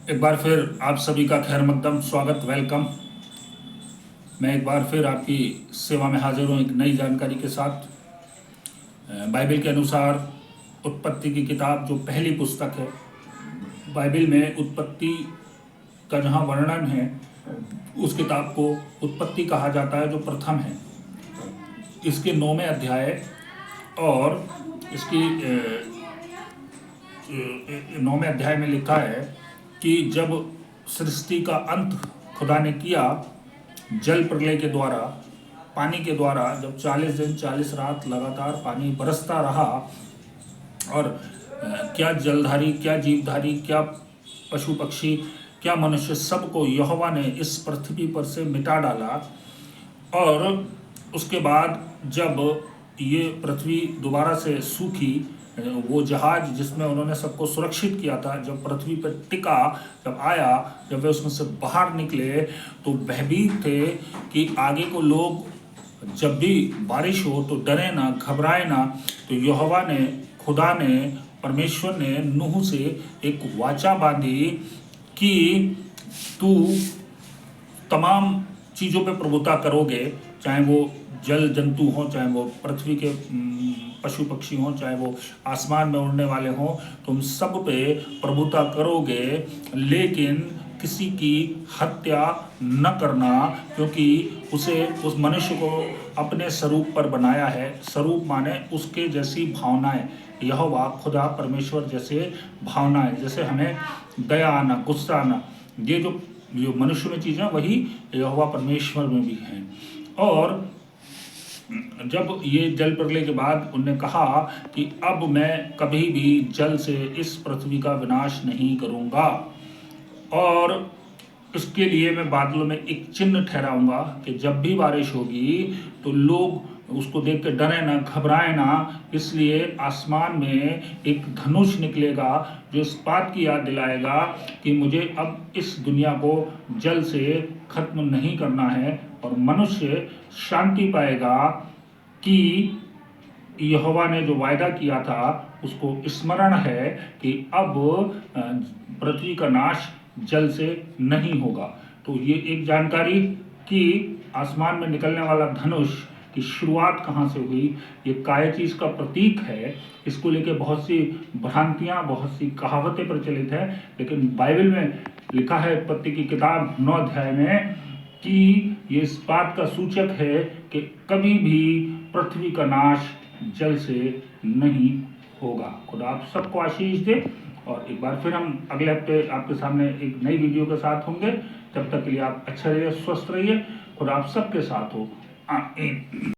एक बार फिर आप सभी का खैर मकदम स्वागत, वेलकम। मैं एक बार फिर आपकी सेवा में हाजिर हूँ एक नई जानकारी के साथ। बाइबल के अनुसार उत्पत्ति की किताब जो पहली पुस्तक है, बाइबल में उत्पत्ति का जहाँ वर्णन है उस किताब को उत्पत्ति कहा जाता है, जो प्रथम है। इसके 9वें अध्याय और इसकी 9वें अध्याय में लिखा है कि जब सृष्टि का अंत खुदा ने किया जल प्रलय के द्वारा, पानी के द्वारा, जब 40 दिन 40 रात लगातार पानी बरसता रहा और क्या जलधारी, क्या जीवधारी, क्या पशु पक्षी, क्या मनुष्य, सबको यहोवा ने इस पृथ्वी पर से मिटा डाला। और उसके बाद जब ये पृथ्वी दोबारा से सूखी, वो जहाज जिसमें उन्होंने सबको सुरक्षित किया था, जब पृथ्वी पर टिका, जब आया, जब वे उसमें से बाहर निकले तो भयभीत थे कि आगे को लोग जब भी बारिश हो तो डरे ना, घबराए ना। तो यहोवा ने, खुदा ने, परमेश्वर ने नूह से एक वाचा बांधी कि तू तमाम चीज़ों पे प्रभुता करोगे, चाहे वो जल जंतु हों, चाहे वो पृथ्वी के पशु पक्षी हों, चाहे वो आसमान में उड़ने वाले हों, तुम सब पे प्रभुता करोगे, लेकिन किसी की हत्या न करना, क्योंकि उसे, उस मनुष्य को अपने स्वरूप पर बनाया है। स्वरूप माने उसके जैसी भावनाएं, यहोवा खुदा परमेश्वर जैसे भावनाएं, जैसे हमें दया आना, गुस्सा आना, ये जो मनुष्य में चीज़ें वही यहोवा परमेश्वर में भी हैं। और जब ये जल प्रलय के बाद उन्होंने कहा कि अब मैं कभी भी जल से इस पृथ्वी का विनाश नहीं करूंगा, और इसके लिए मैं बादलों में एक चिन्ह ठहराऊंगा कि जब भी बारिश होगी तो लोग उसको देख के डरे ना, घबराए ना। इसलिए आसमान में एक धनुष निकलेगा जो इस बात की याद दिलाएगा कि मुझे अब इस दुनिया को जल से खत्म नहीं करना है, और मनुष्य शांति पाएगा कि यहोवा ने जो वायदा किया था उसको स्मरण है कि अब पृथ्वी का नाश जल से नहीं होगा। तो ये एक जानकारी कि आसमान में निकलने वाला धनुष की शुरुआत कहाँ से हुई, ये काय चीज़ का प्रतीक है। इसको लेके बहुत सी भ्रांतियाँ, बहुत सी कहावतें प्रचलित है, लेकिन बाइबल में लिखा है उत्पत्ति की किताब 9 अध्याय में कि ये इस बात का सूचक है कि कभी भी पृथ्वी का नाश जल से नहीं होगा। खुदा आप सबको आशीष दे, और एक बार फिर हम अगले हफ्ते आपके सामने एक नई वीडियो के साथ होंगे। तब तक के लिए आप अच्छे रहिए, स्वस्थ रहिए। खुदा आप सबके साथ हो। आमीन।